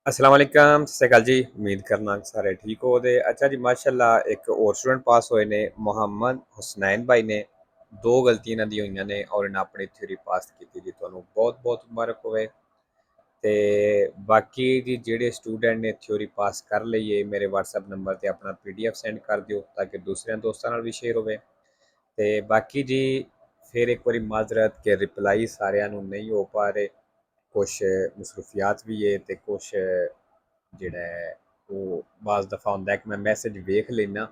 अस्सलाम वालेकुम सत श्री अकाल जी। उम्मीद करना सारे ठीक हो ते अच्छा जी। माशाअल्लाह एक और स्टूडेंट पास होए ने मोहम्मद हुसनैन भाई ने। दो गलतियां इन्हां दी होईयां ने और इन्हां अपनी थ्योरी पास कीती जी। तुहानूं बहुत बहुत मुबारक होवे। ते बाकी जी जेह्ड़े स्टूडेंट ने थ्योरी पास कर ਲਈ है मेरे WhatsApp नंबर ते अपना PDF सेंड कर दिओ ताकि दूसरे दोस्तां नाल भी शेयर होवे। ते बाकी जी फिर एक बारी माजरत कि रिप्लाई सारिਆਂ ਨੂੰ नहीं हो पा रहे। कुछ मसरूफियात भी है तो कुछ ਜਿਹੜਾ ਉਹ ਬਾਜ਼ ਦਫਾ ਹੁੰਦਾ ਕਿ ਮੈਂ ਮੈਸੇਜ ਵੇਖ ਲੈਣਾ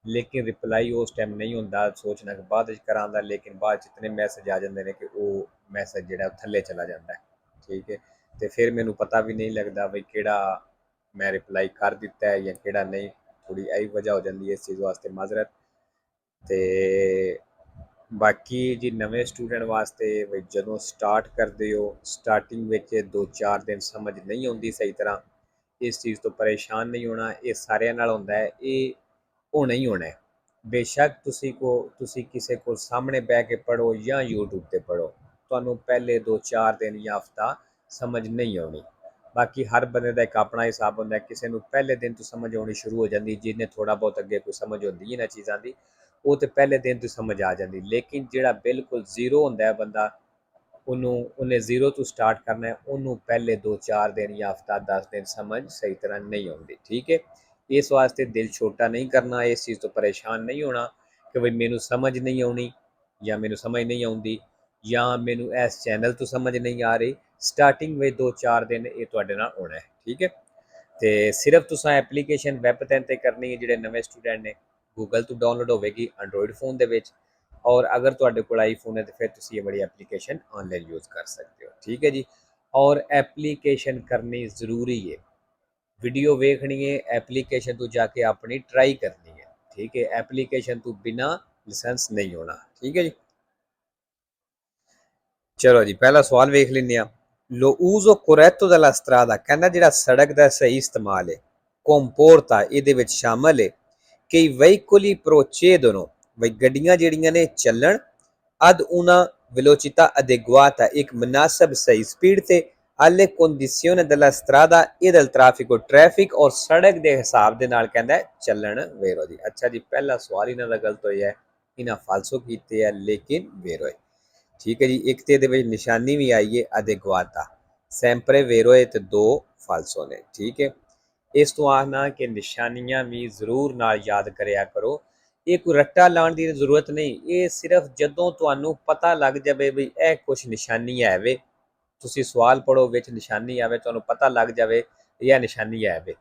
ਲੇਕਿਨ ਰਿਪਲਾਈ ਉਸ ਟਾਈਮ ਨਹੀਂ ਹੁੰਦਾ, ਸੋਚਣਾ ਕਿ ਬਾਅਦ ਵਿੱਚ ਕਰਾਂਗਾ, ਲੇਕਿਨ ਬਾਅਦ 'ਚ ਇਤਨੇ ਮੈਸੇਜ ਆ ਜਾਂਦੇ ਨੇ ਕਿ ਉਹ ਮੈਸੇਜ ਜਿਹੜਾ ਥੱਲੇ ਚਲਾ ਜਾਂਦਾ ਹੈ। ਠੀਕ ਹੈ, ਤੇ ਫਿਰ ਮੈਨੂੰ ਪਤਾ ਵੀ ਨਹੀਂ ਲੱਗਦਾ ਬਈ ਕਿਹੜਾ ਮੈਂ ਰਿਪਲਾਈ ਕਰ ਦਿੱਤਾ ਹੈ ਜਾਂ ਕਿਹੜਾ ਨਹੀਂ। ਥੋੜੀ ਇਹੀ ਵਜ੍ਹਾ ਹੋ ਜਾਂਦੀ ਹੈ, ਇਸ ਚੀਜ਼ ਵਾਸਤੇ ਮਾਜ਼ਰਤ। ਤੇ ਬਾਕੀ ਜੀ ਨਵੇਂ ਸਟੂਡੈਂਟ ਵਾਸਤੇ ਬਈ ਜਦੋਂ ਸਟਾਰਟ ਕਰਦੇ ਹੋ ਸਟਾਰਟਿੰਗ ਵਿੱਚ 2-4 ਦਿਨ ਸਮਝ ਨਹੀਂ ਆਉਂਦੀ ਸਹੀ ਤਰ੍ਹਾਂ, ਇਸ ਚੀਜ਼ ਤੋਂ ਪਰੇਸ਼ਾਨ ਨਹੀਂ ਹੋਣਾ। ਇਹ ਸਾਰਿਆਂ ਨਾਲ ਹੁੰਦਾ ਹੈ, ਇਹ ਹੋਣਾ ਹੀ ਹੋਣਾ ਹੈ। ਬੇਸ਼ੱਕ ਤੁਸੀਂ ਕਿਸੇ ਕੋਲ ਸਾਹਮਣੇ ਬਹਿ ਕੇ ਪੜ੍ਹੋ ਜਾਂ YouTube ਤੇ ਪੜ੍ਹੋ, ਤੁਹਾਨੂੰ ਪਹਿਲੇ 2-4 ਦਿਨ ਜਾਂ ਹਫ਼ਤਾ ਸਮਝ ਨਹੀਂ ਆਉਣੀ। ਬਾਕੀ ਹਰ ਬੰਦੇ ਦਾ ਇੱਕ ਆਪਣਾ ਹਿਸਾਬ ਹੁੰਦਾ, ਕਿਸੇ ਨੂੰ ਪਹਿਲੇ ਦਿਨ ਤੋਂ ਸਮਝ ਆਉਣੀ ਸ਼ੁਰੂ ਹੋ ਜਾਂਦੀ, ਜਿਹਨੇ ਥੋੜ੍ਹਾ ਬਹੁਤ ਅੱਗੇ ਕੋਈ ਸਮਝ ਹੁੰਦੀ ਇਹਨਾਂ ਚੀਜ਼ਾਂ ਦੀ, ਉਹ ਤੇ ਪਹਿਲੇ ਦਿਨ ਤੋਂ ਸਮਝ ਆ ਜਾਂਦੀ। ਲੇਕਿਨ ਜਿਹੜਾ ਬਿਲਕੁਲ ਜ਼ੀਰੋ ਹੁੰਦਾ ਹੈ ਬੰਦਾ, ਉਹਨੇ ਜ਼ੀਰੋ ਤੋਂ ਸਟਾਰਟ ਕਰਨਾ ਹੈ, ਉਹਨੂੰ ਪਹਿਲੇ 2-4 ਦਿਨ ਜਾਂ ਹਫ਼ਤਾ 10 ਦਿਨ ਸਮਝ ਸਹੀ ਤਰ੍ਹਾਂ ਨਹੀਂ ਆਉਂਦੀ। ਠੀਕ ਹੈ, ਇਸ ਵਾਸਤੇ ਦਿਲ ਛੋਟਾ ਨਹੀਂ ਕਰਨਾ, ਇਸ ਚੀਜ਼ ਤੋਂ ਪਰੇਸ਼ਾਨ ਨਹੀਂ ਹੋਣਾ ਕਿ ਬਈ ਮੈਨੂੰ ਸਮਝ ਨਹੀਂ ਆਉਣੀ ਜਾਂ ਮੈਨੂੰ ਸਮਝ ਨਹੀਂ ਆਉਂਦੀ ਜਾਂ ਮੈਨੂੰ ਇਸ ਚੈਨਲ ਤੋਂ ਸਮਝ ਨਹੀਂ ਆ ਰਹੀ। ਸਟਾਰਟਿੰਗ ਵਿੱਚ 2-4 ਦਿਨ ਇਹ ਤੁਹਾਡੇ ਨਾਲ ਹੋਣਾ ਹੈ। ਠੀਕ ਹੈ, ਤੇ ਸਿਰਫ ਤੁਸੀਂ ਐਪਲੀਕੇਸ਼ਨ ਵੈਬ 'ਤੇ ਕਰਨੀ ਹੈ। ਜਿਹੜੇ ਨਵੇਂ ਸਟੂਡੈਂਟ ਨੇ ਗੂਗਲ ਤੋਂ ਡਾਊਨਲੋਡ ਹੋਵੇਗੀ ਐਂਡਰੋਇਡ ਫੋਨ ਦੇ ਵਿੱਚ, और अगर तुहाडे कोल आईफोन है तो फिर तुसीं ये बड़ी एप्लीकेशन ऑनलाइन यूज़ कर सकते हो। ठीक है जी, और एप्लीकेशन करनी ज़रूरी है। वीडियो वेखनी है, एप्लीकेशन तो जाके अपनी ट्राई करनी है। ठीक है, एप्लीकेशन तो बिना लाइसेंस नहीं होना। ठीक है जी, चलो जी पहला सवाल वेख लेने आ। लो uso corretto della strada कहना जिहड़ा सड़क दा सही इस्तेमाल है comporta ਇਹਦੇ ਵਿੱਚ शामिल है कि i veicoli procedono ਬਈ ਗੱਡੀਆਂ ਜਿਹੜੀਆਂ ਨੇ ਚੱਲਣ ad una velocità adeguata ਇੱਕ ਮੁਨਾਸਬ ਸਹੀ ਸਪੀਡ ਤੇ alle condizioni della strada e del traffico traffic और सड़क ਦੇ ਹਿਸਾਬ ਦੇ ਨਾਲ ਕਹਿੰਦਾ ਚੱਲਣ ਵੇਰੋ ਜੀ। ਅੱਛਾ ਜੀ, ਪਹਿਲਾ ਸਵਾਲ ਇਹਨਾਂ ਦਾ ਗਲਤ ਹੋਇਆ ਹੈ, ਇਹਨਾਂ ਫਾਲਸੋ ਕੀਤੇ ਹੈ ਲੇਕਿਨ ਵੇਰੋ ਹੈ। ठीक है जी, एक तो ये निशानी भी आई है अदेगवाता सैंपरे वेरोए तो 2 फालसो ने। ठीक है, इस तो आखना कि निशानियां भी जरूर नाल याद करया करो। ये कोई रट्टा लाने की जरूरत नहीं, ये सिर्फ जदों तुहानू पता लग जाए भी यह कुछ निशानी है वे, तुसी सवाल पढ़ो विच निशानी आवे, तुहानू पता लग जाए यह निशानी है वे,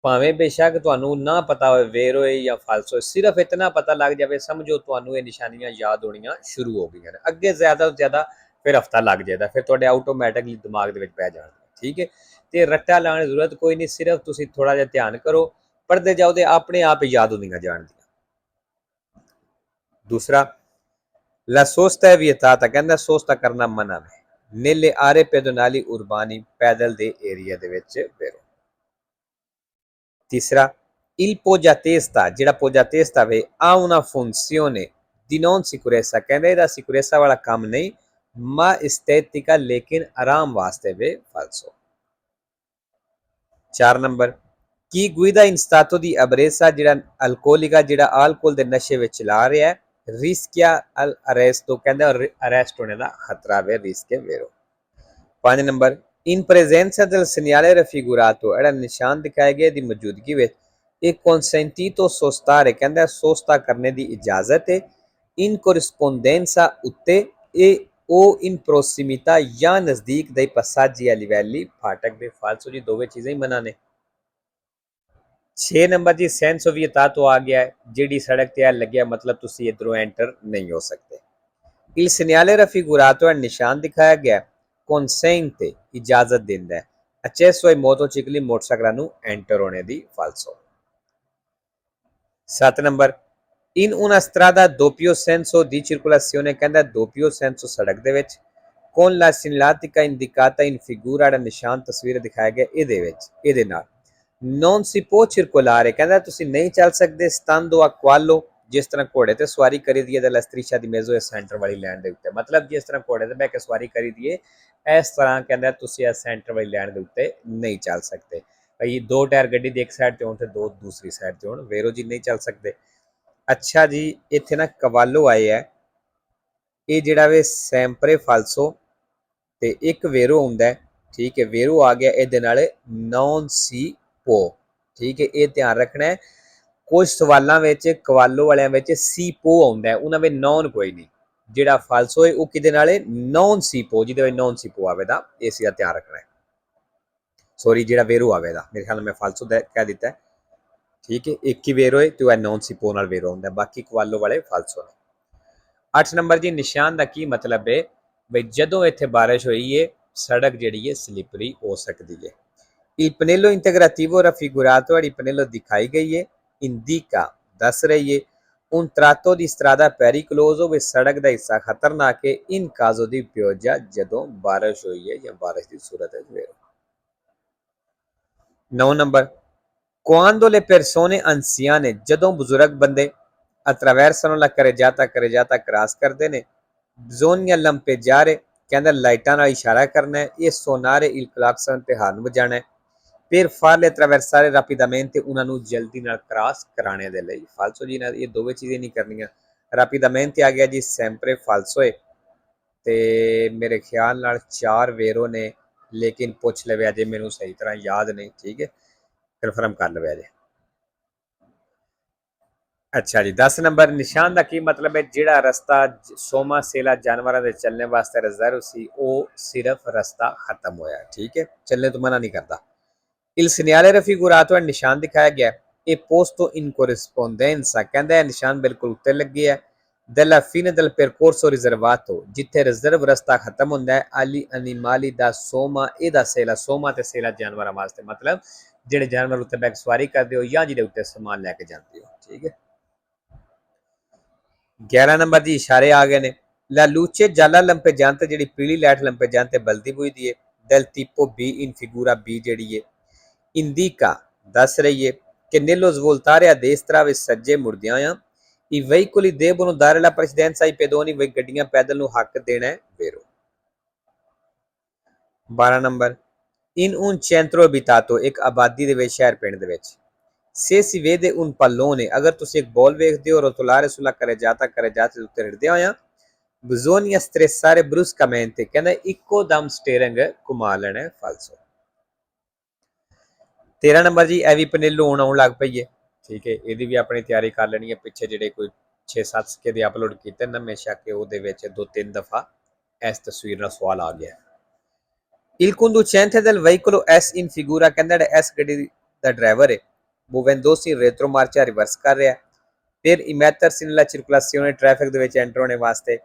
भावें बेशक तुहानू ना पता हो वेरो या फालसो, सिर्फ इतना पता लग जाए समझो तुहानू ये निशानियां याद होनियां शुरू हो गई। अगे ज़्यादा तो ज़्यादा फिर हफ्ता लग जाएगा, फिर तुहाडे आटोमैटिकली दिमाग दे विच पै जाणगे। ठीक है, तो रट्टा लाने की जरूरत कोई नहीं, सिर्फ तुसी थोड़ा जिहा ध्यान करो, पढ़ते जाओ तो अपने आप याद होंदियां जाणदियां। दूसरा ला सोस्ता है वियताता कहंदा सोस्ता करना मना है नेले आरे पेदोनाली उर्बानी पैदल दे एरिया दे विच फिरो। तीसरा il poggiatesta ਜਿਹੜਾ poggiatesta ਵੇ ha una funzione di non sicurezza ਕਹਿੰਦਾ ਇਹਦਾ ਸਿਕਿਉਰezza ਵਾਲਾ ਕੰਮ ਨਹੀਂ ma estetica ਲੇਕਿਨ ਆਰਾਮ ਵਾਸਤੇ ਵੇ falso। 4 number Ki guida in stato di ebbrezza ਜਿਹੜਾ ਅਲਕੋਲਿਕਾ ਜਿਹੜਾ alcol ਦੇ ਨਸ਼ੇ ਵਿੱਚ ਚਲਾ ਰਿਹਾ ਹੈ rischia l'arresto ਕਹਿੰਦਾ ਅਰੈਸਟ ਹੋਣੇ ਦਾ ਖਤਰਾ ਵੇ rischia vero। 5 number in presenza del segnale raffigurato ਜਿਹੜਾ ਨਿਸ਼ਾਨ ਦਿਖਾਇਆ ਗਿਆ ਦੀ ਮੌਜੂਦਗੀ ਵਿੱਚ ਇਹ consentito sostare ਕਹਿੰਦਾ ਸੋਸਤਾ ਕਰਨੇ ਦੀ ਇਜਾਜ਼ਤ ਹੈ in corrispondenza ਉੱਤੇ ਇਹ ਉਹ in prossimità ਜਾਂ ਨਜ਼ਦੀਕ ਦੇ passaggi a livelli ਫਾਟਕ ਦੇ ਫਾਲਸੋ ਜੀ ਦੋਵੇਂ ਚੀਜ਼ਾਂ ਹੀ ਮਨਾ ਨੇ। 6 ਨੰਬਰ ਜੀ senso vietato ਆ ਗਿਆ ਜਿਹੜੀ ਸੜਕ ਤੇ ਲੱਗਿਆ ਮਤਲਬ ਤੁਸੀਂ ਇਧਰੋਂ ਐਂਟਰ ਨਹੀਂ ਹੋ ਸਕਦੇ। il segnale raffigurato ਹੈ ਨਿਸ਼ਾਨ ਦਿਖਾਇਆ ਗਿਆ consente ਇਜਾਜ਼ਤ ਦਿੰਦਾ ਹੈ accesso ai motocicli ਮੋਟਰਸਾਈਕਲਾਂ ਨੂੰ ਐਂਟਰ ਹੋਣੇ ਦੀ ਫਾਲਸੋ। 7 number in una strada doppio senso di circolazione ਕਹਿੰਦਾ doppio senso ਸੜਕ ਦੇ ਵਿੱਚ con la segnaletica indicata in figura ਜਿਹੜਾ ਨਿਸ਼ਾਨ ਤਸਵੀਰ ਦਿਖਾਇਆ ਗਿਆ ਇਹਦੇ ਵਿੱਚ ਇਹਦੇ ਨਾਲ non si può circolare ਕਹਿੰਦਾ ਤੁਸੀਂ ਨਹੀਂ ਚੱਲ ਸਕਦੇ stando a cavallo ਜਿਸ ਤਰ੍ਹਾਂ ਘੋੜੇ ਤੇ ਸਵਾਰੀ ਕਰੀ ਦੀ ਹੈ ਤਾਂ ਲਸਤਰੀਸ਼ਾ ਦੀ ਮੇਜ਼ੋ ਇਸ ਸੈਂਟਰ ਵਾਲੀ ਲਾਈਨ ਦੇ ਉੱਤੇ, ਮਤਲਬ ਜਿਸ ਤਰ੍ਹਾਂ ਘੋੜੇ ਤੇ ਬਹਿ ਕੇ ਸਵਾਰੀ ਕਰੀ ਦੀ ਹੈ ਇਸ ਤਰ੍ਹਾਂ ਕਹਿੰਦਾ ਤੁਸੀਂ ਇਸ ਸੈਂਟਰ ਵਾਲੀ ਲਾਈਨ ਦੇ ਉੱਤੇ ਨਹੀਂ ਚੱਲ ਸਕਦੇ। ਭਾਈ ਦੋ ਟਾਇਰ ਗੱਡੀ ਦੀ ਇੱਕ ਸਾਈਡ ਤੇ ਹੋਣ ਤੇ ਦੋ ਦੂਸਰੀ ਸਾਈਡ ਤੇ ਹੋਣ, ਵੇਰੋ ਜੀ ਨਹੀਂ ਚੱਲ ਸਕਦੇ। ਅੱਛਾ ਜੀ, ਇੱਥੇ ਨਾ ਕਵਾਲੋ ਆਏ ਹੈ, ਇਹ ਜਿਹੜਾ ਵੇ ਸੈਂਪਰੇ ਫਾਲਸੋ ਤੇ ਇੱਕ ਵੇਰੋ ਹੁੰਦਾ ਹੈ, ਠੀਕ ਹੈ। ਵੇਰੋ ਆ ਗਿਆ ਇਹਦੇ ਨਾਲ ਨੌਨ ਸੀ ਪੋ, ਠੀਕ ਹੈ, ਇਹ ਧਿਆਨ ਰੱਖਣਾ ਹੈ। ਕੁਝ ਸਵਾਲਾਂ ਵਿੱਚ ਕਵਾਲੋ ਵਾਲਿਆਂ ਵਿੱਚ ਸੀ ਪੋ ਆਉਂਦਾ ਹੈ, ਉਹਨਾਂ ਵਿੱਚ ਨੌਨ ਕੋਈ ਨਹੀਂ। ਜਿਹੜਾ ਫਾਲਸੋ ਹੈ ਉਹ ਕਿਹਦੇ ਨਾਲ ਹੈ, ਨੌਨ ਸੀ ਪੋ, ਜਿਹਦੇ ਵਿੱਚ ਨੌਨ ਸੀ ਪੋ ਆਵੇਗਾ, ਇਸ ਦਾ ਧਿਆਨ ਰੱਖਣਾ ਹੈ। ਸੌਰੀ, ਜਿਹੜਾ ਵੇਰੋ ਆਵੇਗਾ, ਮੇਰੇ ਖਿਆਲ ਮੈਂ ਫਾਲਸੋ ਕਹਿ ਦਿੱਤਾ ਹੈ, ਠੀਕ ਹੈ। ਇੱਕ ਹੀ ਵੇਰੋ ਹੈ ਤੇ ਉਹ ਨੌਨ ਸੀ ਪੋ ਨਾਲ ਵੇਰੋ ਹੁੰਦਾ, ਬਾਕੀ ਕਵਾਲੋ ਵਾਲੇ ਫਾਲਸੋ ਨੇ। 8 ਨੰਬਰ ਜੀ, ਨਿਸ਼ਾਨ ਦਾ ਕੀ ਮਤਲਬ ਹੈ, ਬਈ ਜਦੋਂ ਇੱਥੇ ਬਾਰਿਸ਼ ਹੋਈ ਹੈ ਸੜਕ ਜਿਹੜੀ ਹੈ ਸਲਿਪਰੀ ਹੋ ਸਕਦੀ ਹੈ। Il pannello integrativo raffigurato al pannello ਦਿਖਾਈ ਗਈ ਹੈ, indica ਦੱਸ ਰਹੀ ਹੈ un tratto di strada pericoloso ਵੀ ਸੜਕ ਦਾ ਹਿੱਸਾ ਖਤਰਨਾਕ ਹੈ in caso di pioggia ਜਦੋਂ ਬਾਰਿਸ਼ ਹੋਈ ਹੈ ਜਾਂ ਬਾਰਿਸ਼ ਦੀ ਸੂਰਤ ਹੈ। 9 number, quando le persone anziane ਜਦੋਂ ਬਜ਼ੁਰਗ ਬੰਦੇ attraversano la carreggiata ਕ੍ਰਾਸ ਕਰਦੇ ਨੇ, bisogna lampeggiare ਕਹਿੰਦਾ ਲਾਈਟਾਂ ਨਾਲ ਇਸ਼ਾਰਾ ਕਰਨਾ ਹੈ, ਇਹ suonare il clacson ਤੇ ਹਾਰਨ ਵਜਾਣਾ ਹੈ, per farle attraversare rapidamente ਉਹਨਾਂ ਨੂੰ ਜਲਦੀ ਨਾਲ ਕ੍ਰਾਸ ਕਰਾਣੇ ਦੇ ਲਈ। ਫਾਲਸੋ ਜੀ ਨਾਲ ਇਹ ਦੋਵੇਂ ਚੀਜ਼ਾਂ ਨਹੀਂ ਕਰਨੀਆਂ। rapidamente ਆ ਗਿਆ ਜੀ sempre falso ਹੈ, ਤੇ ਮੇਰੇ ਖਿਆਲ ਨਾਲ 4 ਵੇਰੋ ਨੇ, ਲੇਕਿਨ ਪੁੱਛ ਲਵੇ ਅਜੇ ਮੈਨੂੰ ਸਹੀ ਤਰ੍ਹਾਂ ਯਾਦ ਨਹੀਂ, ਠੀਕ ਹੈ, ਕਨਫਰਮ ਕਰ ਲਵੇ ਅਜੇ। ਅੱਛਾ ਜੀ, 10 ਨੰਬਰ, ਨਿਸ਼ਾਨ ਦਾ ਕੀ ਮਤਲਬ ਹੈ, ਜਿਹੜਾ ਰਸਤਾ ਸੋਮਾ ਸੇਲਾ ਜਾਨਵਰਾਂ ਦੇ ਚੱਲਣੇ ਵਾਸਤੇ ਰਿਜ਼ਰਵ ਸੀ ਉਹ ਸਿਰਫ ਰਸਤਾ ਖਤਮ ਹੋਇਆ, ਠੀਕ ਹੈ, ਚੱਲਣੇ ਤੋਂ ਮਨਾ ਨਹੀਂ ਕਰਦਾ। Il segnale raffigurato ਹੈ, ਨਿਸ਼ਾਨ ਦਿਖਾਇਆ ਗਿਆ, ਇਹ posto in corrispondenza ਕਹਿੰਦਾ ਹੈ ਨਿਸ਼ਾਨ ਬਿਲਕੁਲ ਉੱਤੇ ਲੱਗੇ ਹੈ, della fine del percorso riservato ਜਿੱਥੇ ਰਿਜ਼ਰਵ ਰਸਤਾ ਖਤਮ ਹੁੰਦਾ ਹੈ, agli animali da soma e da sela, ਸੋਮਾ ਤੇ ਸੇਲਾ ਜਾਨਵਰਾਂ ਵਾਸਤੇ, ਮਤਲਬ ਜਿਹੜੇ ਜਾਨਵਰ ਉੱਤੇ ਬੈਠ ਸਵਾਰੀ ਕਰਦੇ ਹੋ ਜਾਂ ਜਿਹਦੇ ਉੱਤੇ ਸਮਾਨ ਲੈ ਕੇ ਜਾਂਦੇ ਹੋ, ਠੀਕ ਹੈ। 11 ਨੰਬਰ ਦੀ ਇਸ਼ਾਰੇ ਆ ਗਏ ਨੇ, la luce gialla lampeggiante ਜਿਹੜੀ ਪੀਲੀ ਲਾਈਟ lampeggiante ਬਲਦੀ ਬੁਝਦੀ ਹੈ, del tipo B in figura B ਜਿਹੜੀ ਹੈ, indica ਦੱਸ ਰਹੀ ਹੈ ਕਿ nello svoltare a destra ਵਿੱਚ ਸੱਜੇ ਮੁੜਦਿਆਂ ਆ, i veicoli devono dare la precedenza ai pedoni ਵੀ ਗੱਡੀਆਂ ਪੈਦਲ ਨੂੰ ਹੱਕ ਦੇਣਾ ਹੈ, ਵੇਰੋ। 12 number, in un centro abitato ਇੱਕ ਆਬਾਦੀ ਦੇ ਵਿੱਚ, ਸ਼ਹਿਰ ਪਿੰਡ ਦੇ ਵਿੱਚ, se si vede un pallone ਅਗਰ ਤੁਸੀਂ ਇੱਕ ਬਾਲ ਵੇਖਦੇ ਹੋ, rotolare sulla carreggiata ਉੱਤੇ ਹਿੜਦਿਆਂ ਹੋਇਆ, bisogna stressare bruscamente ਕਹਿੰਦਾ ਇੱਕੋ ਦਮ ਸਟੀਅਰਿੰਗ ਘੁਮਾ ਲੈਣਾ, ਫਾਲਸੋ। 13 ਨੰਬਰ ਜੀ, ਇਹ ਵੀ ਪਨੇਲੋ ਆਉਣ ਲੱਗ ਪਈ ਹੈ, ਠੀਕ ਹੈ, ਇਹਦੀ ਵੀ ਆਪਣੀ ਤਿਆਰੀ ਕਰ ਲੈਣੀ ਹੈ। ਪਿੱਛੇ ਜਿਹੜੇ ਕੋਈ 6-7 ਸਿੱਕੇ ਦੇ ਅਪਲੋਡ ਕੀਤੇ ਨਾ, ਹਮੇਸ਼ਾ ਕਿ ਉਹਦੇ ਵਿੱਚ 2-3 ਦਫਾ ਇਸ ਤਸਵੀਰ ਨਾਲ ਸਵਾਲ ਆ ਗਿਆ। Il conducente del veicolo S in figura ਕਹਿੰਦਾ ਜਿਹੜਾ ਇਸ ਗੱਡੀ ਦਾ ਡਰਾਈਵਰ ਹੈ, muovendosi in retromarcia ਰਿਵਰਸ ਕਰ ਰਿਹਾ, per immettersi nella circolazione traffic ਦੇ ਵਿੱਚ ਐਂਟਰ ਹੋਣੇ ਵਾਸਤੇ,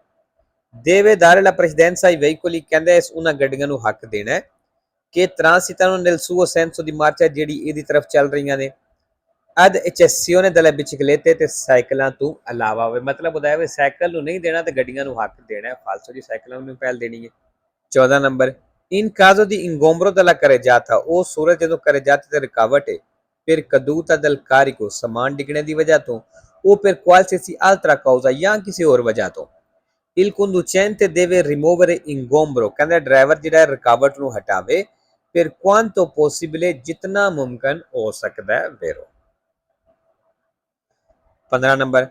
deve dare la precedenza ai veicoli ਕਹਿੰਦਾ ਇਸ ਉਹਨਾਂ ਗੱਡੀਆਂ ਨੂੰ ਹੱਕ ਦੇਣਾ ਹੈ ਕਿ transitano nel suo senso di marcia ਜਿਹੜੀ ਇਹਦੀ ਤਰਫ ਚੱਲ ਰਹੀਆਂ ਨੇ, ad eccezione delle biciclette ਤੇ ਸਾਈਕਲਾਂ ਤੋਂ ਇਲਾਵਾ ਹੋਵੇ, ਮਤਲਬ ਉਹਦਾ ਹੈ ਸਾਈਕਲ ਨੂੰ ਨਹੀਂ ਦੇਣਾ ਤੇ ਗੱਡੀਆਂ ਨੂੰ ਹੱਕ ਦੇਣਾ ਹੈ, ਫਾਲਸੋ ਜੀ, ਸਾਈਕਲਾਂ ਨੂੰ ਪਹਿਲ ਦੇਣੀ ਹੈ। 14 number, in caso di ingombro della carreggiata ਉਹ ਸੂਰਜ ਜਦੋਂ carreggiata ਤੇ ਰੁਕਾਵਟ ਹੈ, per caduta del carico ਸਮਾਨ ਡਿੱਗਣੇ ਦੀ ਵਜ੍ਹਾ ਤੋਂ, ਉਹ per qualsiasi altra causa ਜਾਂ ਕਿਸੇ ਹੋਰ ਵਜ੍ਹਾ ਤੋਂ, il conducente deve rimuovere ingombro ਕਹਿੰਦਾ ਡਰਾਈਵਰ ਜਿਹੜਾ ਰੁਕਾਵਟ ਨੂੰ ਹਟਾਵੇ, per quanto possibile ਜਿਤਨਾ ਮੁਮਕਿਨ ਹੋ ਸਕਦਾ ਹੈ, ਵੇਰੋ। 15 number,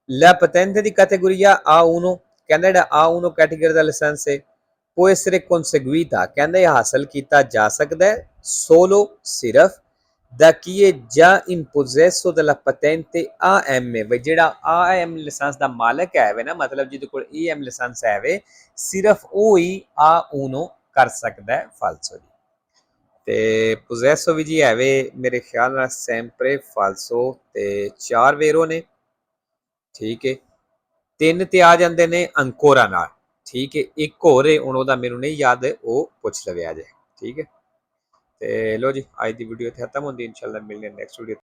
la patente di categoria A1 ਕਹਿੰਦਾ ਜਿਹੜਾ A1 ਕੈਟੇਗਰੀ ਦਾ ਲਾਇਸੈਂਸ ਹੈ, può essere conseguita ਕਹਿੰਦਾ ਇਹ ਹਾਸਲ ਕੀਤਾ ਜਾ ਸਕਦਾ ਹੈ, solo ਸਿਰਫ da chi è già in possesso della patente AM ਵੀ ਜਿਹੜਾ AM ਲਾਇਸੈਂਸ ਦਾ ਮਾਲਕ ਹੈ ਵੇ ਨਾ, ਮਤਲਬ ਜਿਹਦੇ ਕੋਲ AM ਲਾਇਸੈਂਸ ਹੈ ਵੇ, ਸਿਰਫ ਉਹ ਹੀ A1 ਕਰ ਸਕਦਾ ਹੈ, ਫਾਲਸੋ ਜੀ। ਤੇ ਪੋਜ਼ੈਸੋ ਵੀ ਜੀ ਹੈ ਵੇ ਮੇਰੇ ਖਿਆਲ ਨਾਲ ਸੈਂਪਰੇ ਫਾਲਸੋ ਤੇ 4 ਵੇਰੋ ਨੇ, ਠੀਕ ਹੈ। 3 ਤੇ ਆ ਜਾਂਦੇ ਨੇ ਅੰਕੋਰਾ ਨਾਲ, ਠੀਕ ਹੈ, ਇੱਕ ਹੋਰ ਹੈ ਹੁਣ ਉਹਦਾ ਮੈਨੂੰ ਨਹੀਂ ਯਾਦ, ਉਹ ਪੁੱਛ ਲਵੇ ਅਜੇ, ਠੀਕ ਹੈ। ਤੇ ਲੋ ਜੀ, ਅੱਜ ਦੀ ਵੀਡੀਓ ਇੱਥੇ ਖਤਮ ਹੁੰਦੀ, ਇਨਸ਼ਾਅੱਲਾ ਮਿਲਦੇ ਹਾਂ ਨੈਕਸਟ ਵੀਡੀਓ।